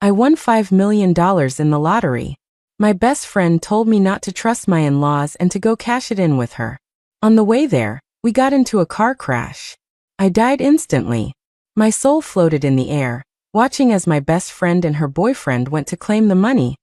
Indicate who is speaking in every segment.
Speaker 1: I won $5 million in the lottery. My best friend told me not to trust my in-laws and to go cash it in with her. On the way there, we got into a car crash. I died instantly. My soul floated in the air, watching as my best friend and her boyfriend went to claim the money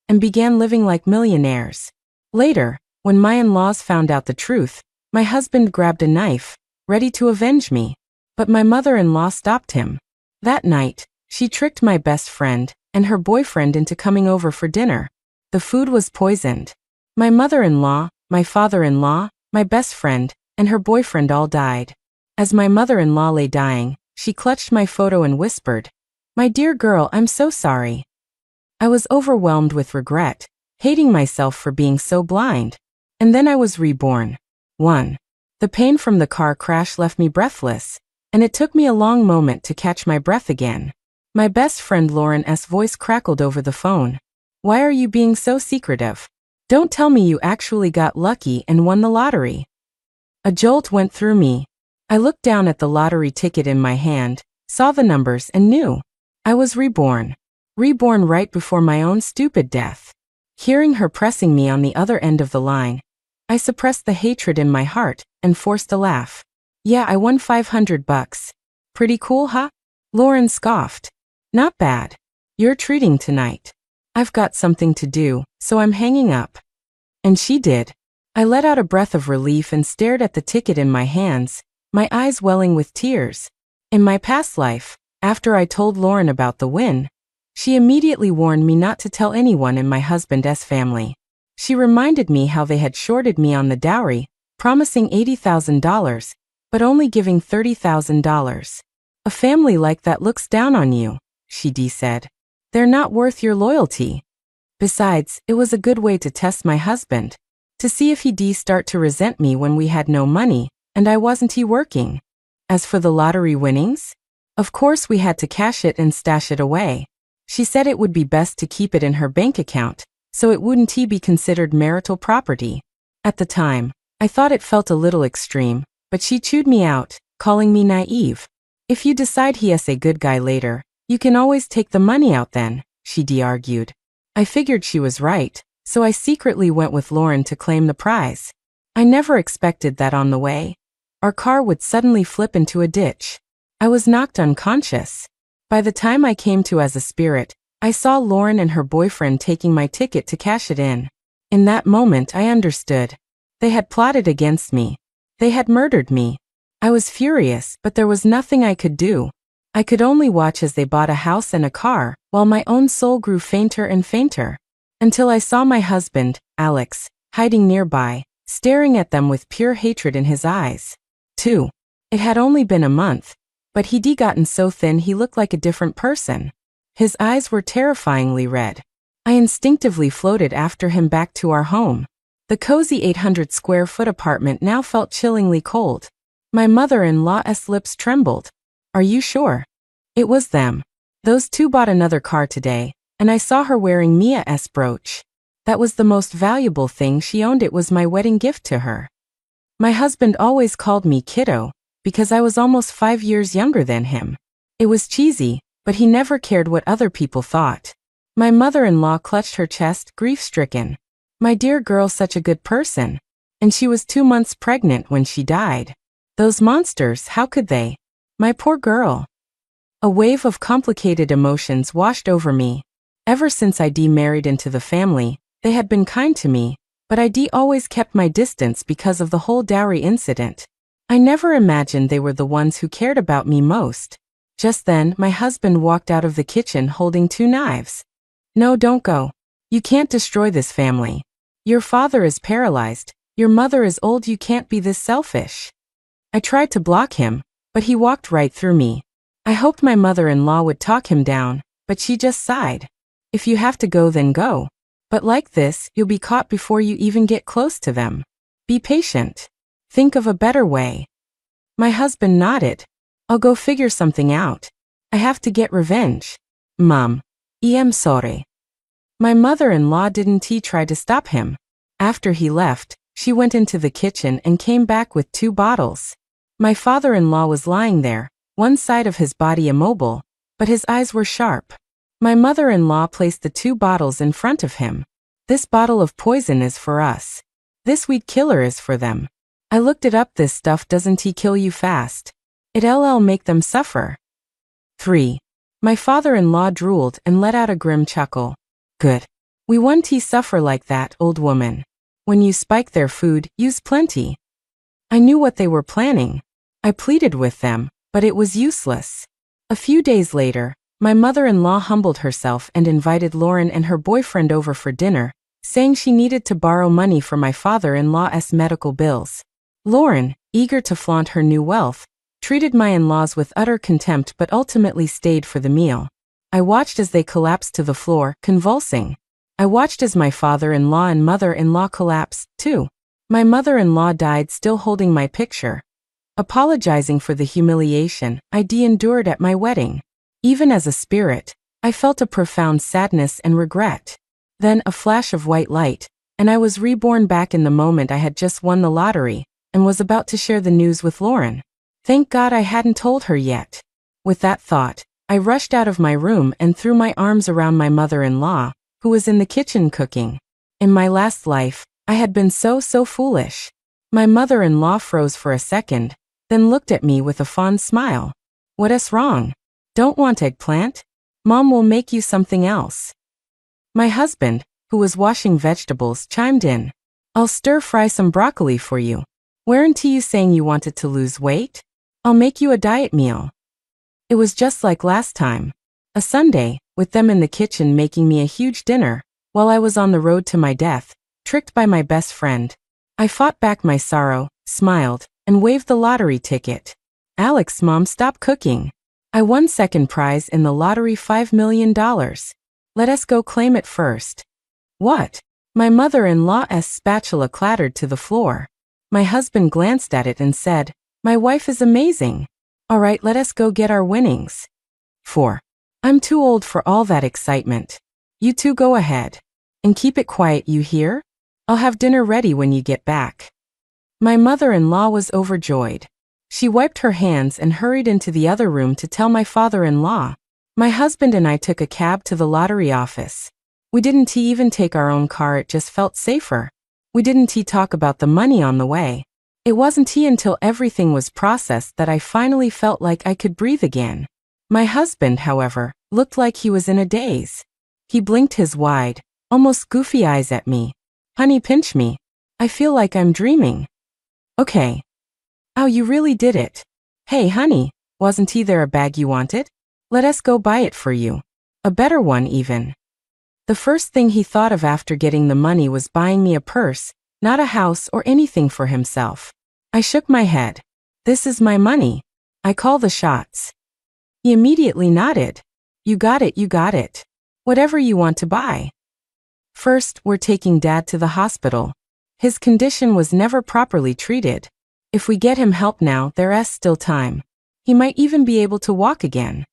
Speaker 1: and began living like millionaires. Later, when my in-laws found out the truth, my husband grabbed a knife, ready to avenge me. But my mother-in-law stopped him. That night, she tricked my best friend and her boyfriend into coming over for dinner. The food was poisoned. My mother-in-law, my father-in-law, my best friend, and her boyfriend all died. As my mother-in-law lay dying, she clutched my photo and whispered, "My dear girl, I'm so sorry." I was overwhelmed with regret, hating myself for being so blind. And then I was reborn. 1. The pain from the car crash left me breathless, and it took me a long moment to catch my breath again. My best friend Lauren's voice crackled over the phone. "Why are you being so secretive? Don't tell me you actually got lucky and won the lottery." A jolt went through me. I looked down at the lottery ticket in my hand, saw the numbers and knew. I was reborn. Reborn right before my own stupid death. Hearing her pressing me on the other end of the line, I suppressed the hatred in my heart and forced a laugh. "Yeah, I won $500. Pretty cool, huh?" Lauren scoffed. "Not bad. You're treating tonight. I've got something to do, so I'm hanging up." And she did. I let out a breath of relief and stared at the ticket in my hands, my eyes welling with tears. In my past life, after I told Lauren about the win, she immediately warned me not to tell anyone in my husband's family. She reminded me how they had shorted me on the dowry, promising $80,000, but only giving $30,000. "A family like that looks down on you," she said. "They're not worth your loyalty." Besides, it was a good way to test my husband, to see if he'd start to resent me when we had no money, and I wasn't working. As for the lottery winnings, of course we had to cash it and stash it away. She said it would be best to keep it in her bank account, so it wouldn't be considered marital property. At the time, I thought it felt a little extreme, but she chewed me out, calling me naive. "If you decide he's a good guy later, you can always take the money out then," she argued. I figured she was right, so I secretly went with Lauren to claim the prize. I never expected that on the way, our car would suddenly flip into a ditch. I was knocked unconscious. By the time I came to as a spirit, I saw Lauren and her boyfriend taking my ticket to cash it in. In that moment I understood. They had plotted against me. They had murdered me. I was furious, but there was nothing I could do. I could only watch as they bought a house and a car, while my own soul grew fainter and fainter. Until I saw my husband, Alex, hiding nearby, staring at them with pure hatred in his eyes. 2. It had only been a month, but he'd gotten so thin he looked like a different person. His eyes were terrifyingly red. I instinctively floated after him back to our home. The cozy 800-square-foot apartment now felt chillingly cold. My mother-in-law's lips trembled. "Are you sure?" It was them. Those two bought another car today, and I saw her wearing Mia's brooch. That was the most valuable thing she owned. It was my wedding gift to her. My husband always called me kiddo, because I was almost 5 years younger than him. It was cheesy, but he never cared what other people thought. My mother-in-law clutched her chest, grief-stricken. My dear girl, such a good person. And she was 2 months pregnant when she died. Those monsters, how could they? My poor girl. A wave of complicated emotions washed over me. Ever since I'd married into the family, they had been kind to me, but I'd always kept my distance because of the whole dowry incident. I never imagined they were the ones who cared about me most. Just then, my husband walked out of the kitchen holding 2 knives. "No, don't go. You can't destroy this family. Your father is paralyzed. Your mother is old. You can't be this selfish." I tried to block him, but he walked right through me. I hoped my mother-in-law would talk him down, but she just sighed. "If you have to go, then go. But like this, you'll be caught before you even get close to them. Be patient. Think of a better way." My husband nodded. "I'll go figure something out. I have to get revenge. Mom, I'm sorry." My mother-in-law didn't try to stop him. After he left, she went into the kitchen and came back with 2 bottles. My father-in-law was lying there, one side of his body immobile, but his eyes were sharp. My mother-in-law placed the 2 bottles in front of him. This bottle of poison is for us. This weed killer is for them. I looked it up. This stuff doesn't kill you fast. It'll make them suffer. 3. My father-in-law drooled and let out a grim chuckle. Good. We won't suffer like that, old woman. When you spike their food, use plenty. I knew what they were planning. I pleaded with them, but it was useless. A few days later, my mother-in-law humbled herself and invited Lauren and her boyfriend over for dinner, saying she needed to borrow money for my father-in-law's medical bills. Lauren, eager to flaunt her new wealth, treated my in-laws with utter contempt but ultimately stayed for the meal. I watched as they collapsed to the floor, convulsing. I watched as my father-in-law and mother-in-law collapsed, too. My mother-in-law died still holding my picture, apologizing for the humiliation I'd endured at my wedding. Even as a spirit, I felt a profound sadness and regret. Then a flash of white light, and I was reborn back in the moment. I had just won the lottery, and was about to share the news with Lauren. Thank God I hadn't told her yet. With that thought, I rushed out of my room and threw my arms around my mother-in-law, who was in the kitchen cooking. In my last life, I had been so foolish. My mother-in-law froze for a second, then looked at me with a fond smile. What's wrong? Don't want eggplant? Mom will make you something else. My husband, who was washing vegetables, chimed in. I'll stir-fry some broccoli for you. Weren't you saying you wanted to lose weight? I'll make you a diet meal. It was just like last time. A Sunday, with them in the kitchen making me a huge dinner, while I was on the road to my death, tricked by my best friend. I fought back my sorrow, smiled, and waved the lottery ticket. Alex, Mom, stop cooking. I won second prize in the lottery, $5 million. Let us go claim it first. What? My mother-in-law's spatula clattered to the floor. My husband glanced at it and said, My wife is amazing. All right, let us go get our winnings. 4. I'm too old for all that excitement. You two go ahead. And keep it quiet, you hear? I'll have dinner ready when you get back. My mother-in-law was overjoyed. She wiped her hands and hurried into the other room to tell my father-in-law. My husband and I took a cab to the lottery office. We didn't even take our own car, it just felt safer. We didn't talk about the money on the way. It wasn't until everything was processed that I finally felt like I could breathe again. My husband, however, looked like he was in a daze. He blinked his wide, almost goofy eyes at me. Honey, pinch me. I feel like I'm dreaming. Okay. Oh, you really did it. Hey, honey, wasn't there a bag you wanted? Let us go buy it for you. A better one, even. The first thing he thought of after getting the money was buying me a purse, not a house or anything for himself. I shook my head. This is my money. I call the shots. He immediately nodded. You got it, you got it. Whatever you want to buy. First, we're taking Dad to the hospital. His condition was never properly treated. If we get him help now, there's still time. He might even be able to walk again.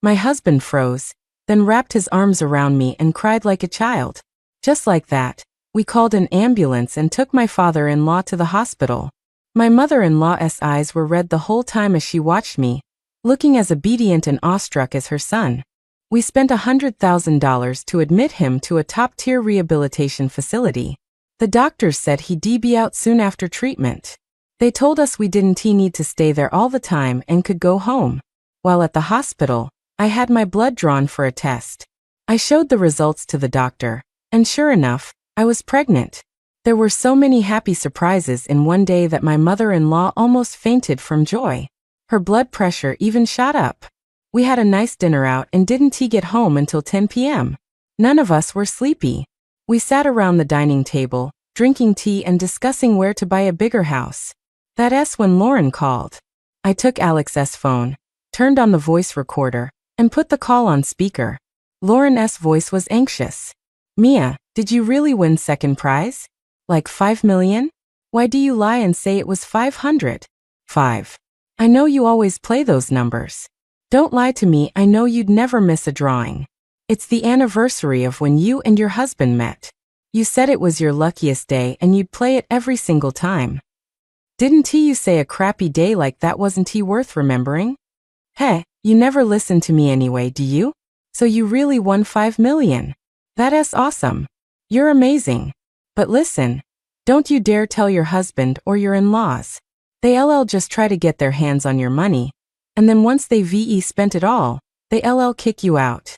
Speaker 1: My husband froze, then wrapped his arms around me and cried like a child. Just like that, we called an ambulance and took my father-in-law to the hospital. My mother-in-law's eyes were red the whole time as she watched me, looking as obedient and awestruck as her son. We spent $100,000 to admit him to a top-tier rehabilitation facility. The doctors said he'd be out soon after treatment. They told us we didn't need to stay there all the time and could go home. While at the hospital, I had my blood drawn for a test. I showed the results to the doctor, and sure enough, I was pregnant. There were so many happy surprises in one day that my mother-in-law almost fainted from joy. Her blood pressure even shot up. We had a nice dinner out and didn't get home until 10 p.m. None of us were sleepy. We sat around the dining table, drinking tea and discussing where to buy a bigger house. That's when Lauren called. I took Alex's phone, turned on the voice recorder, and put the call on speaker. Lauren's voice was anxious. Mia, did you really win second prize? Like $5 million? Why do you lie and say it was 500? 5. I know you always play those numbers. Don't lie to me, I know you'd never miss a drawing. It's the anniversary of when you and your husband met. You said it was your luckiest day and you'd play it every single time. Didn't you say a crappy day like that wasn't worth remembering? Hey, you never listen to me anyway, do you? So you really won 5 million. That's awesome. You're amazing. But listen, don't you dare tell your husband or your in-laws. They'll just try to get their hands on your money, and then once they've spent it all, they'll kick you out.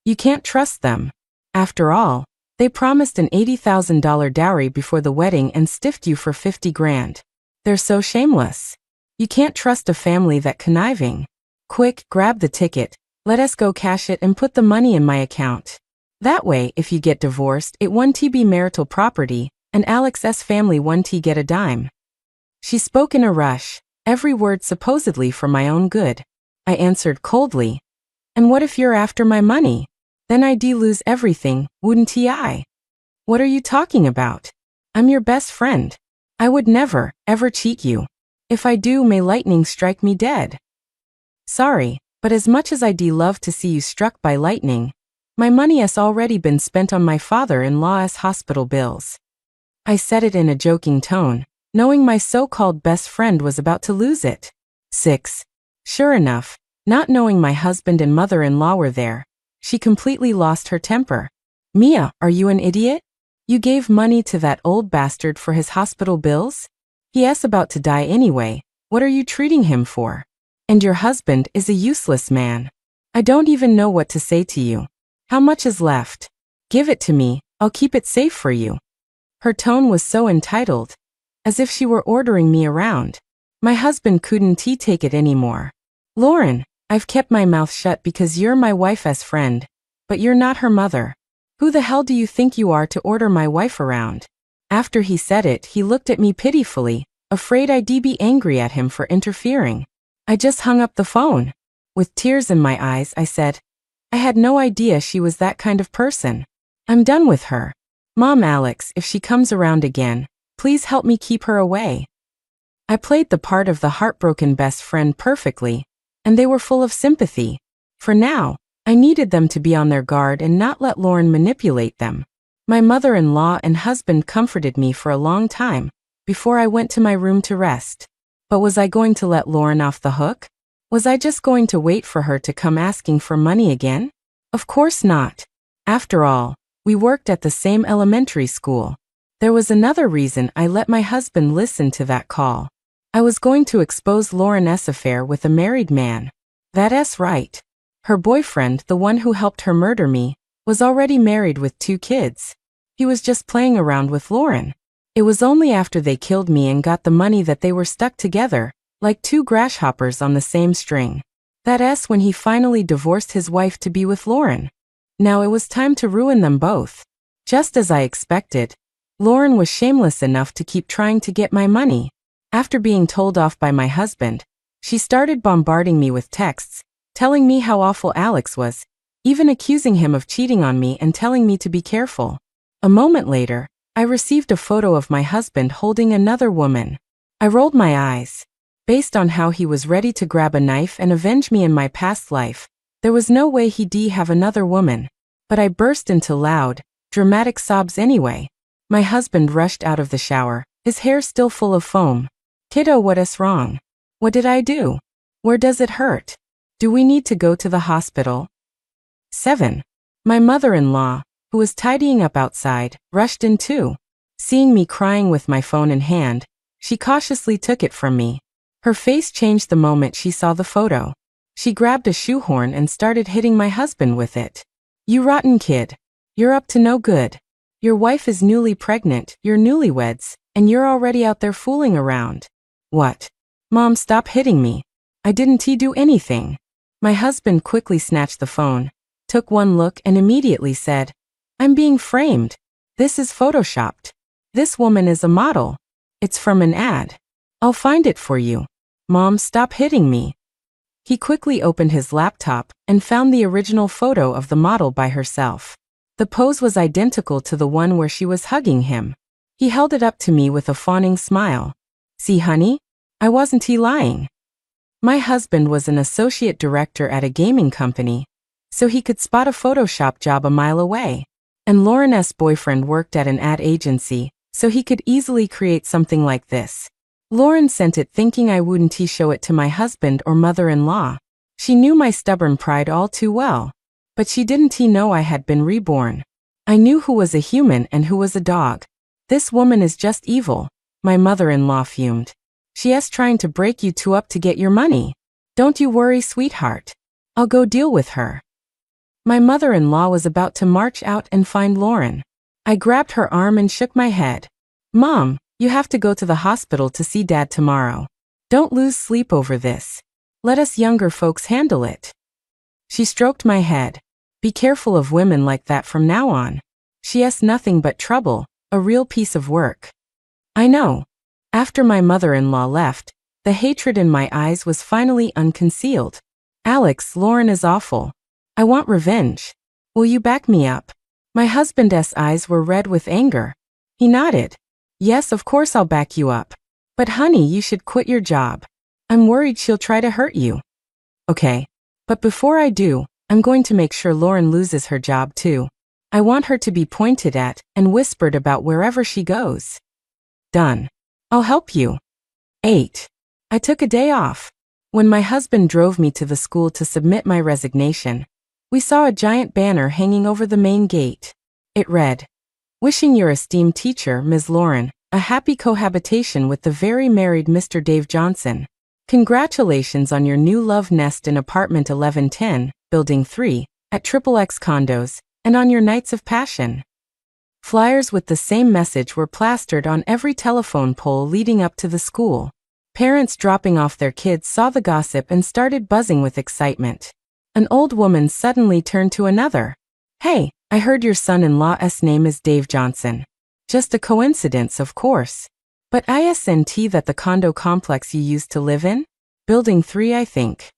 Speaker 1: You can't trust them. After all, they promised an $80,000 dowry before the wedding and stiffed you for 50 grand. They're so shameless. You can't trust a family that conniving. Quick, grab the ticket, let us go cash it and put the money in my account. That way, if you get divorced, it won't be marital property, and Alex's family won't get a dime. She spoke in a rush, every word supposedly for my own good. I answered coldly, and what if you're after my money? Then I'd lose everything, wouldn't I? What are you talking about? I'm your best friend. I would never, ever cheat you. If I do, may lightning strike me dead. Sorry, but as much as I'd love to see you struck by lightning, my money has already been spent on my father-in-law's hospital bills. I said it in a joking tone, knowing my so-called best friend was about to lose it. 6. Sure enough, not knowing my husband and mother-in-law were there, she completely lost her temper. Mia, are you an idiot? You gave money to that old bastard for his hospital bills? He's about to die anyway, what are you treating him for? And your husband is a useless man. I don't even know what to say to you. How much is left? Give it to me, I'll keep it safe for you. Her tone was so entitled, as if she were ordering me around. My husband couldn't take it anymore. Lauren, I've kept my mouth shut because you're my wife's friend, but you're not her mother. Who the hell do you think you are to order my wife around? After he said it, he looked at me pitifully, afraid I'd be angry at him for interfering. I just hung up the phone. With tears in my eyes, I said, I had no idea she was that kind of person. I'm done with her. Mom, Alex, if she comes around again, please help me keep her away. I played the part of the heartbroken best friend perfectly, and they were full of sympathy. For now, I needed them to be on their guard and not let Lauren manipulate them. My mother-in-law and husband comforted me for a long time, before I went to my room to rest. But was I going to let Lauren off the hook? Was I just going to wait for her to come asking for money again? Of course not. After all, we worked at the same elementary school. There was another reason I let my husband listen to that call. I was going to expose Lauren's affair with a married man. That's right. Her boyfriend, the one who helped her murder me, was already married with 2 kids. He was just playing around with Lauren. It was only after they killed me and got the money that they were stuck together, like 2 grasshoppers on the same string. That's when he finally divorced his wife to be with Lauren. Now it was time to ruin them both. Just as I expected, Lauren was shameless enough to keep trying to get my money. After being told off by my husband, she started bombarding me with texts, telling me how awful Alex was, even accusing him of cheating on me and telling me to be careful. A moment later, I received a photo of my husband holding another woman. I rolled my eyes. Based on how he was ready to grab a knife and avenge me in my past life, there was no way he'd have another woman. But I burst into loud, dramatic sobs anyway. My husband rushed out of the shower, his hair still full of foam. Kiddo, what's wrong? What did I do? Where does it hurt? Do we need to go to the hospital? 7. My mother-in-law, who was tidying up outside, rushed in too. Seeing me crying with my phone in hand, she cautiously took it from me. Her face changed the moment she saw the photo. She grabbed a shoehorn and started hitting my husband with it. You rotten kid. You're up to no good. Your wife is newly pregnant, you're newlyweds, and you're already out there fooling around. What? Mom, stop hitting me. I didn't do anything. My husband quickly snatched the phone, took one look and immediately said, I'm being framed. This is photoshopped. This woman is a model. It's from an ad. I'll find it for you. Mom, stop hitting me. He quickly opened his laptop and found the original photo of the model by herself. The pose was identical to the one where she was hugging him. He held it up to me with a fawning smile. See, honey? I wasn't lying. My husband was an associate director at a gaming company, so he could spot a Photoshop job a mile away. And Lauren's boyfriend worked at an ad agency, so he could easily create something like this. Lauren sent it thinking I wouldn't show it to my husband or mother-in-law. She knew my stubborn pride all too well. But she didn't know I had been reborn. I knew who was a human and who was a dog. This woman is just evil, my mother-in-law fumed. She's trying to break you two up to get your money. Don't you worry, sweetheart. I'll go deal with her. My mother-in-law was about to march out and find Lauren. I grabbed her arm and shook my head. Mom, you have to go to the hospital to see Dad tomorrow. Don't lose sleep over this. Let us younger folks handle it. She stroked my head. Be careful of women like that from now on. She's nothing but trouble, a real piece of work. I know. After my mother-in-law left, the hatred in my eyes was finally unconcealed. Alex, Lauren is awful. I want revenge. Will you back me up? My husband's eyes were red with anger. He nodded. Yes, of course I'll back you up. But honey, you should quit your job. I'm worried she'll try to hurt you. Okay. But before I do, I'm going to make sure Lauren loses her job too. I want her to be pointed at and whispered about wherever she goes. Done. I'll help you. 8. I took a day off. When my husband drove me to the school to submit my resignation, we saw a giant banner hanging over the main gate. It read, "Wishing your esteemed teacher, Ms. Lauren, a happy cohabitation with the very married Mr. Dave Johnson. Congratulations on your new love nest in apartment 1110, building 3, at XXX Condos, and on your nights of passion." Flyers with the same message were plastered on every telephone pole leading up to the school. Parents dropping off their kids saw the gossip and started buzzing with excitement. An old woman suddenly turned to another. Hey, I heard your son-in-law's name is Dave Johnson. Just a coincidence, of course. But isn't that the condo complex you used to live in? Building 3, I think.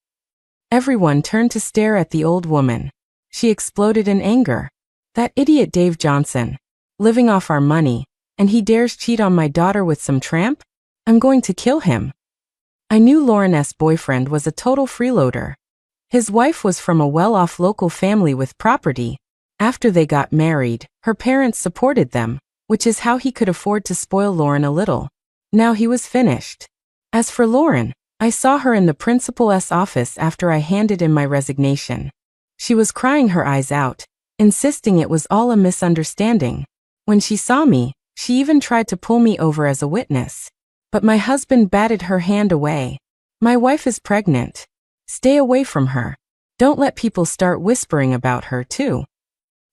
Speaker 1: Everyone turned to stare at the old woman. She exploded in anger. That idiot Dave Johnson. Living off our money, and he dares cheat on my daughter with some tramp? I'm going to kill him. I knew Lauren's boyfriend was a total freeloader. His wife was from a well-off local family with property. After they got married, her parents supported them, which is how he could afford to spoil Lauren a little. Now he was finished. As for Lauren, I saw her in the principal's office after I handed in my resignation. She was crying her eyes out, insisting it was all a misunderstanding. When she saw me, she even tried to pull me over as a witness. But my husband batted her hand away. My wife is pregnant. Stay away from her. Don't let people start whispering about her, too.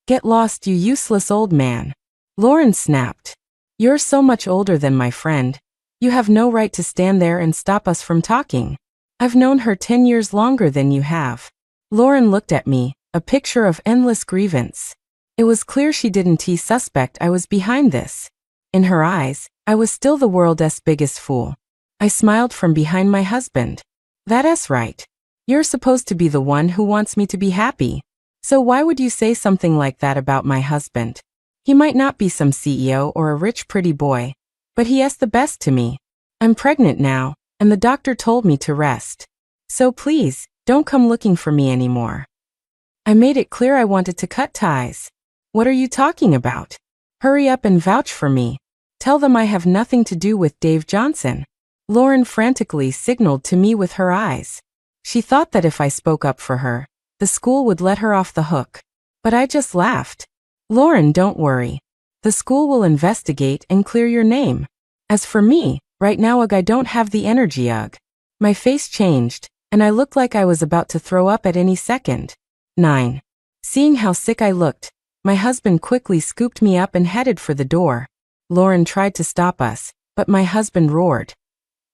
Speaker 1: Get lost, you useless old man. Lauren snapped. You're so much older than my friend. You have no right to stand there and stop us from talking. I've known her 10 years longer than you have. Lauren looked at me, a picture of endless grievance. It was clear she didn't suspect I was behind this. In her eyes, I was still the world's biggest fool. I smiled from behind my husband. That's right. You're supposed to be the one who wants me to be happy. So why would you say something like that about my husband? He might not be some CEO or a rich pretty boy, but he is the best to me. I'm pregnant now, and the doctor told me to rest. So please, don't come looking for me anymore. I made it clear I wanted to cut ties. What are you talking about? Hurry up and vouch for me. Tell them I have nothing to do with Dave Johnson. Lauren frantically signaled to me with her eyes. She thought that if I spoke up for her, the school would let her off the hook. But I just laughed. Lauren, don't worry. The school will investigate and clear your name. As for me, right now I don't have the energy. My face changed, and I looked like I was about to throw up at any second. 9. Seeing how sick I looked, my husband quickly scooped me up and headed for the door. Lauren tried to stop us, but my husband roared.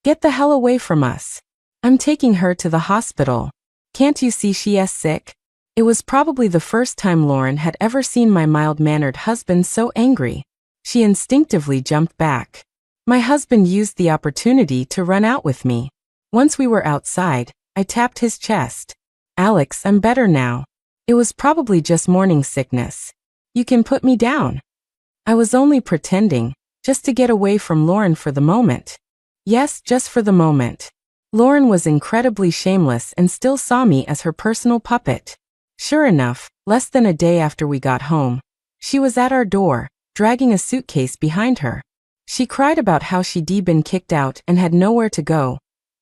Speaker 1: Get the hell away from us. I'm taking her to the hospital. Can't you see she is sick? It was probably the first time Lauren had ever seen my mild-mannered husband so angry. She instinctively jumped back. My husband used the opportunity to run out with me. Once we were outside, I tapped his chest. Alex, I'm better now. It was probably just morning sickness. You can put me down. I was only pretending, just to get away from Lauren for the moment. Yes, just for the moment. Lauren was incredibly shameless and still saw me as her personal puppet. Sure enough, less than a day after we got home, she was at our door, dragging a suitcase behind her. She cried about how she'd been kicked out and had nowhere to go,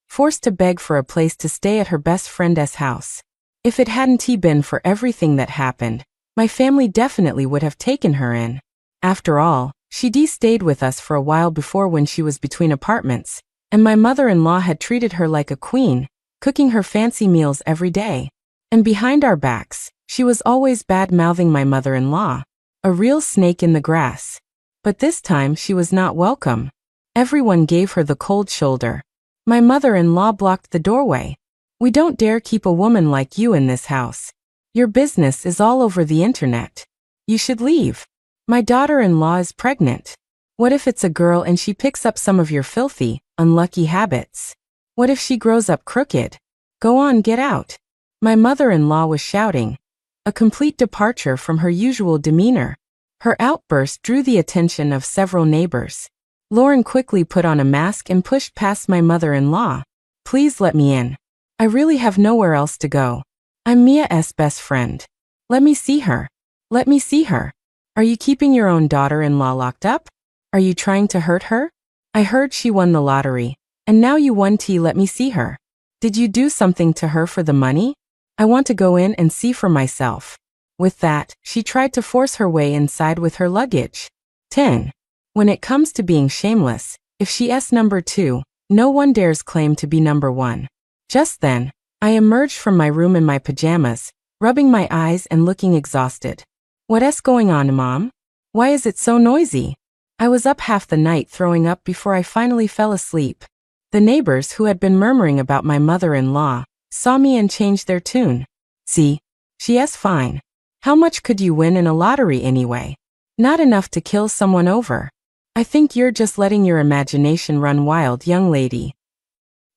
Speaker 1: forced to beg for a place to stay at her best friend's house. If it hadn't been for everything that happened, my family definitely would have taken her in. After all, she stayed with us for a while before when she was between apartments, and my mother-in-law had treated her like a queen, cooking her fancy meals every day. And behind our backs, she was always bad-mouthing my mother-in-law, a real snake in the grass. But this time she was not welcome. Everyone gave her the cold shoulder. My mother-in-law blocked the doorway. "We don't dare keep a woman like you in this house. Your business is all over the internet. You should leave. My daughter-in-law is pregnant. What if it's a girl and she picks up some of your filthy, unlucky habits? What if she grows up crooked? Go on, get out." My mother-in-law was shouting, a complete departure from her usual demeanor. Her outburst drew the attention of several neighbors. Lauren quickly put on a mask and pushed past my mother-in-law. "Please let me in. I really have nowhere else to go. I'm Mia's best friend. Let me see her. Let me see her. Are you keeping your own daughter-in-law locked up? Are you trying to hurt her? I heard she won the lottery, and now you won tea. Let me see her. Did you do something to her for the money? I want to go in and see for myself." With that, she tried to force her way inside with her luggage. 10. When it comes to being shameless, if she's number 2, no one dares claim to be number 1. Just then, I emerged from my room in my pajamas, rubbing my eyes and looking exhausted. "What's going on, Mom? Why is it so noisy?" I was up half the night throwing up before I finally fell asleep. The neighbors who had been murmuring about my mother-in-law saw me and changed their tune. "See, she's fine. How much could you win in a lottery anyway? Not enough to kill someone over. I think you're just letting your imagination run wild, young lady."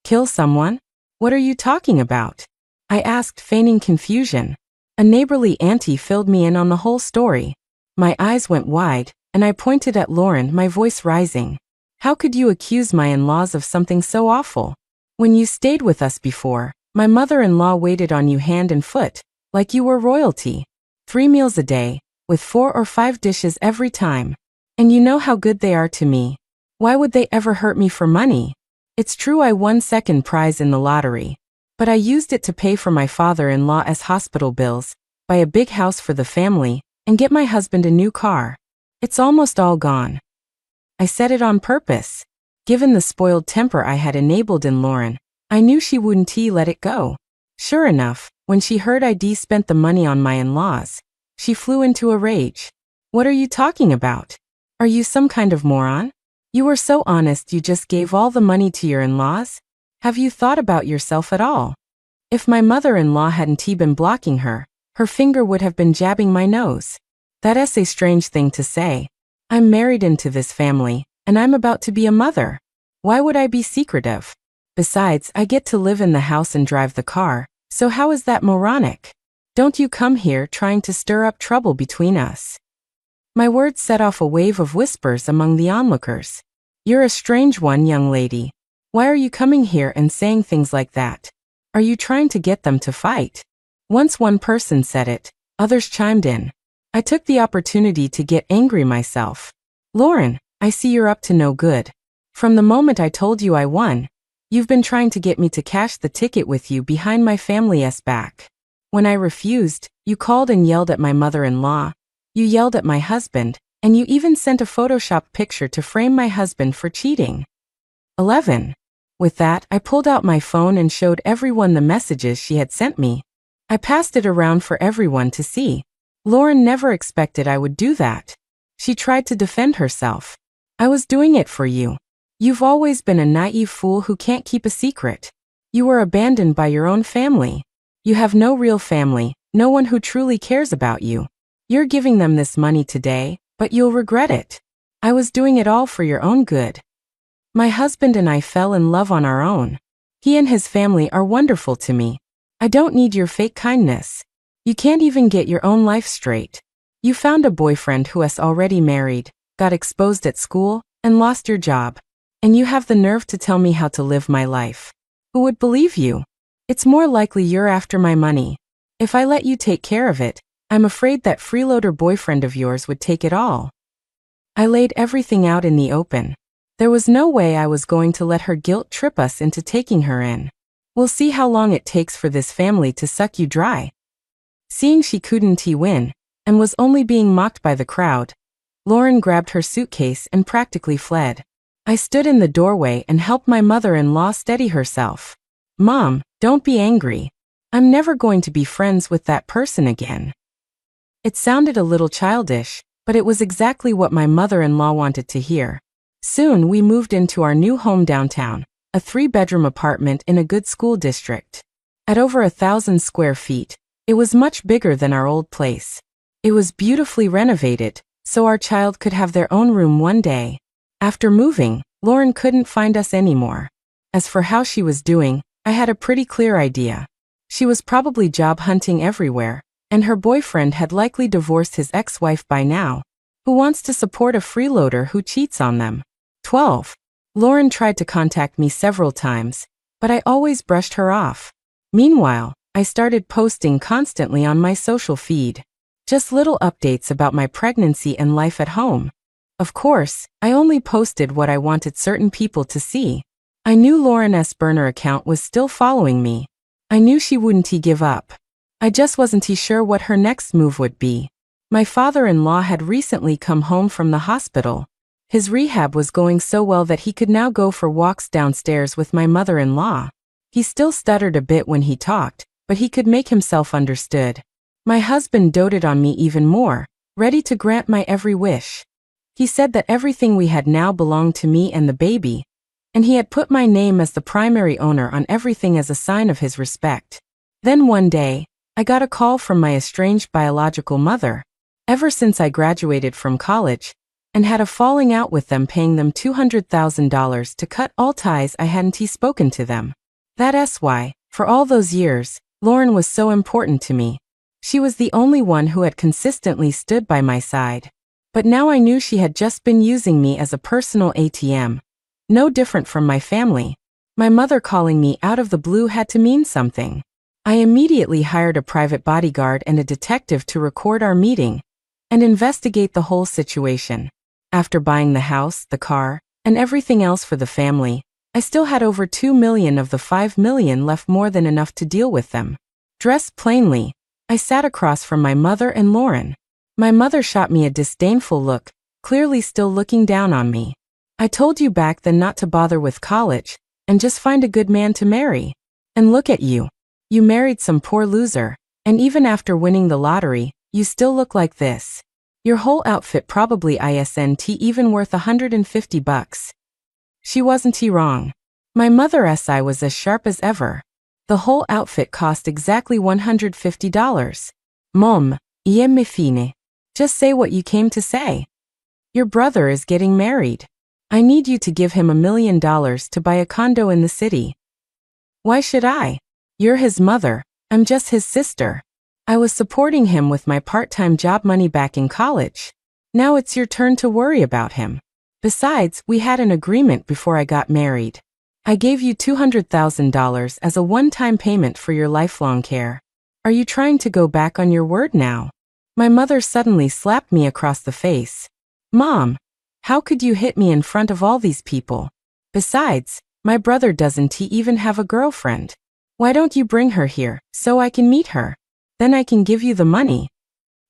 Speaker 1: "Kill someone? What are you talking about?" I asked, feigning confusion. A neighborly auntie filled me in on the whole story. My eyes went wide, and I pointed at Lauren, my voice rising. "How could you accuse my in-laws of something so awful? When you stayed with us before, my mother-in-law waited on you hand and foot, like you were royalty. 3 meals a day, with 4 or 5 dishes every time. And you know how good they are to me. Why would they ever hurt me for money? It's true I won second prize in the lottery, but I used it to pay for my father-in-law's hospital bills, buy a big house for the family, and get my husband a new car. It's almost all gone. I said it on purpose. Given the spoiled temper I had enabled in Lauren, I knew she wouldn't let it go. Sure enough, when she heard I'd spent the money on my in-laws, she flew into a rage. "What are you talking about? Are you some kind of moron? You were so honest you just gave all the money to your in-laws? Have you thought about yourself at all?" If my mother-in-law hadn't been blocking her, her finger would have been jabbing my nose. That's a strange thing to say. I'm married into this family, and I'm about to be a mother. Why would I be secretive? Besides, I get to live in the house and drive the car, so how is that moronic? Don't you come here trying to stir up trouble between us. My words set off a wave of whispers among the onlookers. You're a strange one, young lady. Why are you coming here and saying things like that? Are you trying to get them to fight? Once one person said it, others chimed in. I took the opportunity to get angry myself. Lauren, I see you're up to no good. From the moment I told you I won, you've been trying to get me to cash the ticket with you behind my family's back. When I refused, you called and yelled at my mother-in-law. You yelled at my husband, and you even sent a photoshopped picture to frame my husband for cheating. 11. With that, I pulled out my phone and showed everyone the messages she had sent me. I passed it around for everyone to see. Lauren never expected I would do that. She tried to defend herself. I was doing it for you. You've always been a naive fool who can't keep a secret. You were abandoned by your own family. You have no real family, no one who truly cares about you. You're giving them this money today, but you'll regret it. I was doing it all for your own good. My husband and I fell in love on our own. He and his family are wonderful to me. I don't need your fake kindness. You can't even get your own life straight. You found a boyfriend who is already married, got exposed at school, and lost your job. And you have the nerve to tell me how to live my life. Who would believe you? It's more likely you're after my money. If I let you take care of it, I'm afraid that freeloader boyfriend of yours would take it all. I laid everything out in the open. There was no way I was going to let her guilt trip us into taking her in. We'll see how long it takes for this family to suck you dry. Seeing she couldn't win, and was only being mocked by the crowd, Lauren grabbed her suitcase and practically fled. I stood in the doorway and helped my mother-in-law steady herself. Mom, don't be angry. I'm never going to be friends with that person again. It sounded a little childish, but it was exactly what my mother-in-law wanted to hear. Soon we moved into our new home downtown, a 3-bedroom apartment in a good school district. At over 1,000 square feet, it was much bigger than our old place. It was beautifully renovated, so our child could have their own room one day. After moving, Lauren couldn't find us anymore. As for how she was doing, I had a pretty clear idea. She was probably job hunting everywhere, and her boyfriend had likely divorced his ex-wife by now. Who wants to support a freeloader who cheats on them? 12. Lauren tried to contact me several times, but I always brushed her off. Meanwhile, I started posting constantly on my social feed. Just little updates about my pregnancy and life at home. Of course, I only posted what I wanted certain people to see. I knew Lauren's burner account was still following me. I knew she wouldn't give up. I just wasn't sure what her next move would be. My father-in-law had recently come home from the hospital. His rehab was going so well that he could now go for walks downstairs with my mother-in-law. He still stuttered a bit when he talked, but he could make himself understood. My husband doted on me even more, ready to grant my every wish. He said that everything we had now belonged to me and the baby, and he had put my name as the primary owner on everything as a sign of his respect. Then one day, I got a call from my estranged biological mother. Ever since I graduated from college, and had a falling out with them, paying them $200,000 to cut all ties, I hadn't spoken to them. That's why, for all those years, Lauren was so important to me. She was the only one who had consistently stood by my side. But now I knew she had just been using me as a personal ATM. No different from my family. My mother calling me out of the blue had to mean something. I immediately hired a private bodyguard and a detective to record our meeting and investigate the whole situation. After buying the house, the car, and everything else for the family, I still had over $2 million of the $5 million left, more than enough to deal with them. Dressed plainly, I sat across from my mother and Lauren. My mother shot me a disdainful look, clearly still looking down on me. I told you back then not to bother with college, and just find a good man to marry. And look at you. You married some poor loser, and even after winning the lottery, you still look like this. Your whole outfit probably isn't even worth $150. She wasn't wrong. My mother's eye was as sharp as ever. The whole outfit cost exactly $150. Mom, ie me fine. Just say what you came to say. Your brother is getting married. I need you to give him $1 million to buy a condo in the city. Why should I? You're his mother, I'm just his sister. I was supporting him with my part-time job money back in college. Now it's your turn to worry about him. Besides, we had an agreement before I got married. I gave you $200,000 as a one-time payment for your lifelong care. Are you trying to go back on your word now? My mother suddenly slapped me across the face. Mom, how could you hit me in front of all these people? Besides, my brother doesn't even have a girlfriend. Why don't you bring her here, so I can meet her? Then I can give you the money.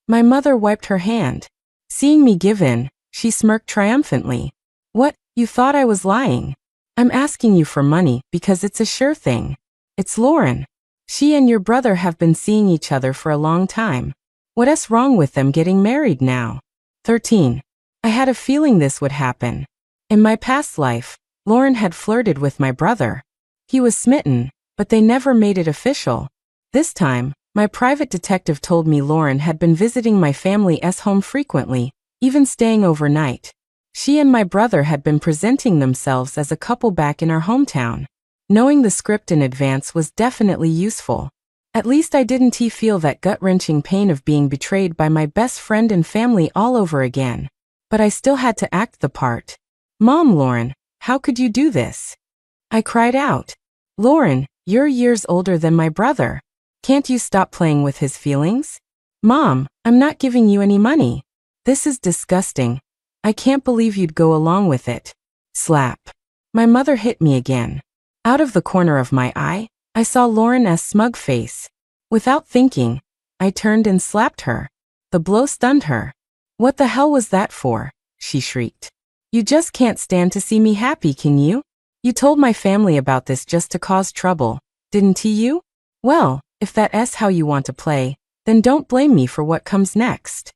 Speaker 1: My mother wiped her hand. Seeing me give in, she smirked triumphantly. What, you thought I was lying? I'm asking you for money because it's a sure thing. It's Lauren. She and your brother have been seeing each other for a long time. What's wrong with them getting married now? 13. I had a feeling this would happen. In my past life, Lauren had flirted with my brother. He was smitten, but they never made it official. This time, my private detective told me Lauren had been visiting my family's home frequently, even staying overnight. She and my brother had been presenting themselves as a couple back in our hometown. Knowing the script in advance was definitely useful. At least I didn't feel that gut-wrenching pain of being betrayed by my best friend and family all over again. But I still had to act the part. Mom, Lauren, how could you do this? I cried out. Lauren, you're years older than my brother. Can't you stop playing with his feelings? Mom, I'm not giving you any money. This is disgusting. I can't believe you'd go along with it. Slap. My mother hit me again. Out of the corner of my eye, I saw Lauren's smug face. Without thinking, I turned and slapped her. The blow stunned her. "What the hell was that for?" she shrieked. "You just can't stand to see me happy, can you? You told my family about this just to cause trouble, didn't you? Well, if that's how you want to play, then don't blame me for what comes next.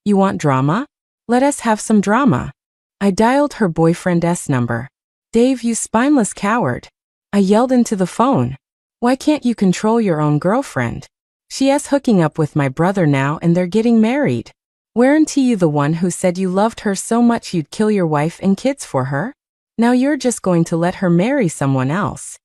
Speaker 1: You want drama? Let us have some drama." I dialed her boyfriend's number. "Dave, you spineless coward," I yelled into the phone. "Why can't you control your own girlfriend? She's hooking up with my brother now and they're getting married. Weren't you the one who said you loved her so much you'd kill your wife and kids for her? Now you're just going to let her marry someone else."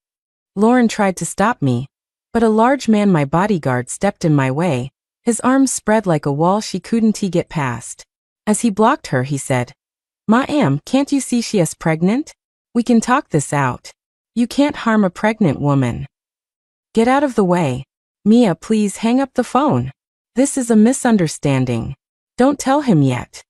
Speaker 1: Lauren tried to stop me, but a large man, my bodyguard, stepped in my way, his arms spread like a wall she couldn't get past. As he blocked her, he said, "Ma'am, can't you see she is pregnant? We can talk this out. You can't harm a pregnant woman. Get out of the way. Mia, please hang up the phone. This is a misunderstanding. Don't tell him yet."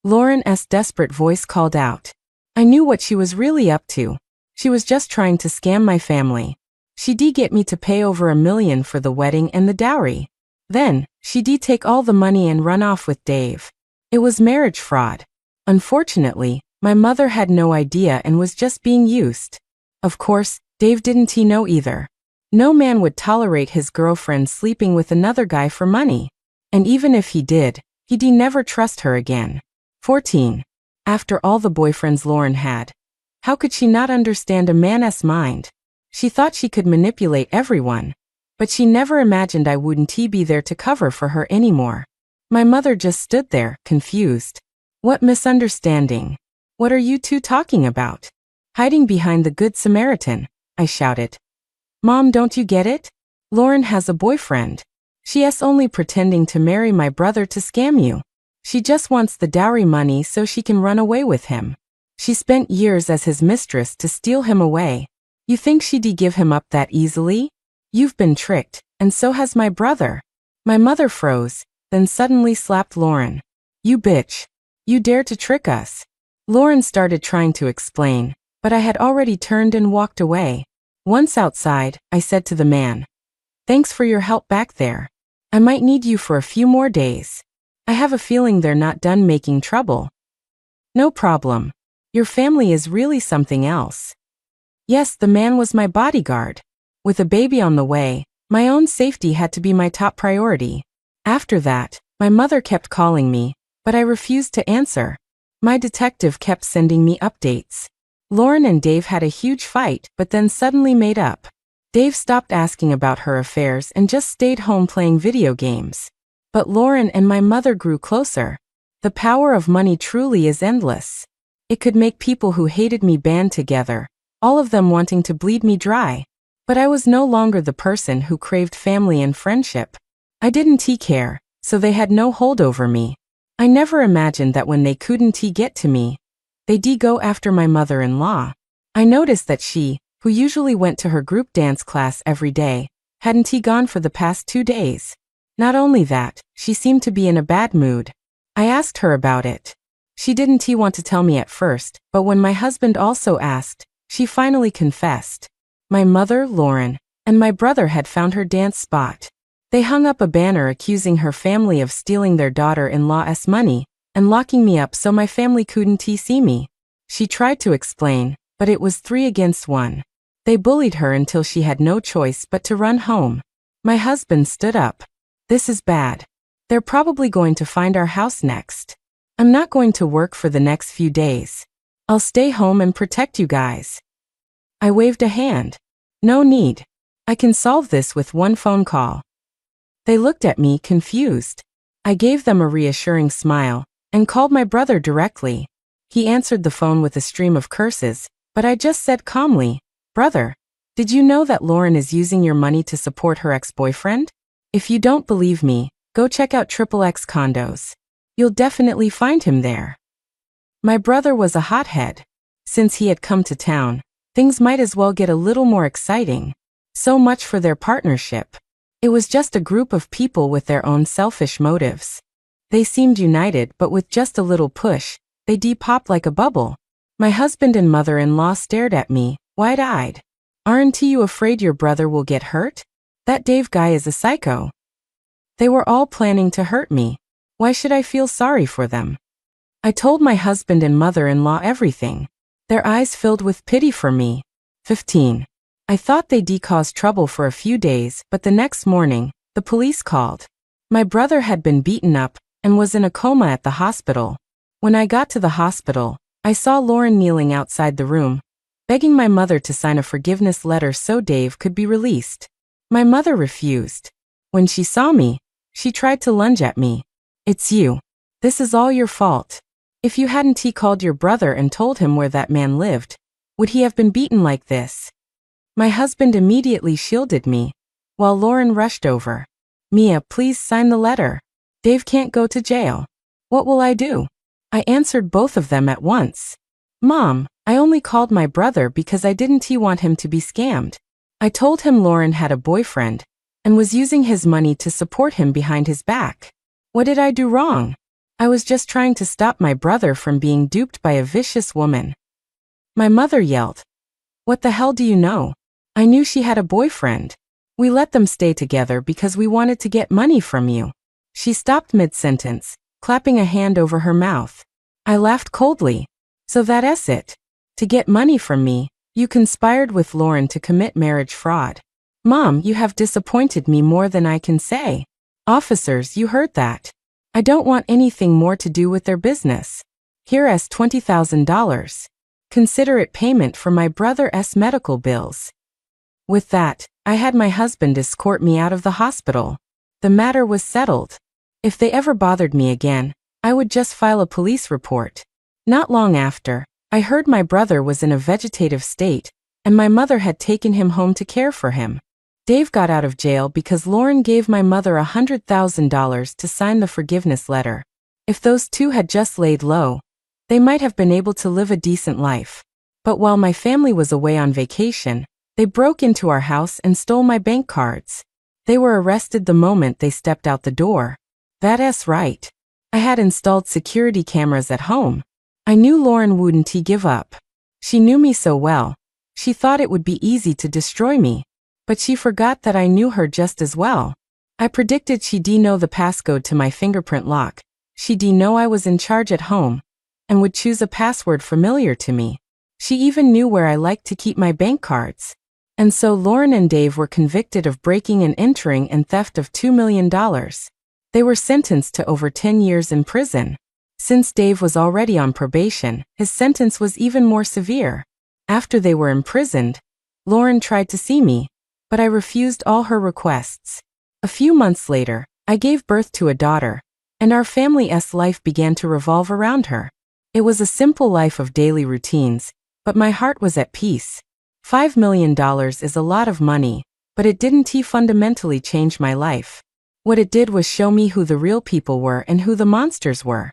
Speaker 1: Lauren's desperate voice called out. I knew what she was really up to. She was just trying to scam my family. She'd get me to pay over $1 million for the wedding and the dowry. Then, she'd take all the money and run off with Dave. It was marriage fraud. Unfortunately, my mother had no idea and was just being used. Of course, Dave didn't know either. No man would tolerate his girlfriend sleeping with another guy for money. And even if he did, he'd never trust her again. 14. After all the boyfriends Lauren had, how could she not understand a man's mind? She thought she could manipulate everyone, but she never imagined I wouldn't be there to cover for her anymore. My mother just stood there, confused. What misunderstanding? What are you two talking about? Hiding behind the Good Samaritan, I shouted. Mom, don't you get it? Lauren has a boyfriend. She is only pretending to marry my brother to scam you. She just wants the dowry money so she can run away with him. She spent years as his mistress to steal him away. You think she'd give him up that easily? You've been tricked, and so has my brother. My mother froze, then suddenly slapped Lauren. You bitch. You dare to trick us. Lauren started trying to explain, but I had already turned and walked away. Once outside, I said to the man, "Thanks for your help back there. I might need you for a few more days. I have a feeling they're not done making trouble." "No problem. Your family is really something else." Yes, the man was my bodyguard. With a baby on the way, my own safety had to be my top priority. After that, my mother kept calling me, but I refused to answer. My detective kept sending me updates. Lauren and Dave had a huge fight, but then suddenly made up. Dave stopped asking about her affairs and just stayed home playing video games. But Lauren and my mother grew closer. The power of money truly is endless. It could make people who hated me band together, all of them wanting to bleed me dry. But I was no longer the person who craved family and friendship. I didn't care, so they had no hold over me. I never imagined that when they couldn't get to me, they'd go after my mother-in-law. I noticed that she, who usually went to her group dance class every day, hadn't gone for the past 2 days. Not only that, she seemed to be in a bad mood. I asked her about it. She didn't want to tell me at first, but when my husband also asked, she finally confessed. My mother, Lauren, and my brother had found her dance spot. They hung up a banner accusing her family of stealing their daughter-in-law's money and locking me up so my family couldn't see me. She tried to explain, but it was 3 against 1. They bullied her until she had no choice but to run home. My husband stood up. This is bad. They're probably going to find our house next. I'm not going to work for the next few days. I'll stay home and protect you guys. I waved a hand. No need. I can solve this with one phone call. They looked at me confused. I gave them a reassuring smile and called my brother directly. He answered the phone with a stream of curses, but I just said calmly, "Brother, did you know that Lauren is using your money to support her ex-boyfriend? If you don't believe me, go check out XXX condos. You'll definitely find him there." My brother was a hothead. Since he had come to town, things might as well get a little more exciting. So much for their partnership. It was just a group of people with their own selfish motives. They seemed united, but with just a little push, they popped like a bubble. My husband and mother-in-law stared at me, wide-eyed. Aren't you afraid your brother will get hurt? That Dave guy is a psycho. They were all planning to hurt me. Why should I feel sorry for them? I told my husband and mother-in-law everything. Their eyes filled with pity for me. 15. I thought they'd cause trouble for a few days, but the next morning, the police called. My brother had been beaten up and was in a coma at the hospital. When I got to the hospital, I saw Lauren kneeling outside the room, begging my mother to sign a forgiveness letter so Dave could be released. My mother refused. When she saw me, she tried to lunge at me. It's you. This is all your fault. If you hadn't called your brother and told him where that man lived, would he have been beaten like this? My husband immediately shielded me, while Lauren rushed over. Mia, please sign the letter. Dave can't go to jail. What will I do? I answered both of them at once. Mom, I only called my brother because I didn't want him to be scammed. I told him Lauren had a boyfriend and was using his money to support him behind his back. What did I do wrong? I was just trying to stop my brother from being duped by a vicious woman. My mother yelled. What the hell do you know? I knew she had a boyfriend. We let them stay together because we wanted to get money from you. She stopped mid-sentence, clapping a hand over her mouth. I laughed coldly. So that's it. To get money from me, you conspired with Lauren to commit marriage fraud. Mom, you have disappointed me more than I can say. Officers, you heard that. I don't want anything more to do with their business. Here's $20,000. Consider it payment for my brother's medical bills. With that, I had my husband escort me out of the hospital. The matter was settled. If they ever bothered me again, I would just file a police report. Not long after, I heard my brother was in a vegetative state, and my mother had taken him home to care for him. Dave got out of jail because Lauren gave my mother $100,000 to sign the forgiveness letter. If those two had just laid low, they might have been able to live a decent life. But while my family was away on vacation, they broke into our house and stole my bank cards. They were arrested the moment they stepped out the door. That's right. I had installed security cameras at home. I knew Lauren wouldn't give up. She knew me so well. She thought it would be easy to destroy me. But she forgot that I knew her just as well. I predicted she'd know the passcode to my fingerprint lock. She'd know I was in charge at home and would choose a password familiar to me. She even knew where I liked to keep my bank cards. And so Lauren and Dave were convicted of breaking and entering and theft of $2 million. They were sentenced to over 10 years in prison. Since Dave was already on probation, his sentence was even more severe. After they were imprisoned, Lauren tried to see me, but I refused all her requests. A few months later, I gave birth to a daughter, and our family's life began to revolve around her. It was a simple life of daily routines, but my heart was at peace. $5 million is a lot of money, but it didn't fundamentally change my life. What it did was show me who the real people were and who the monsters were.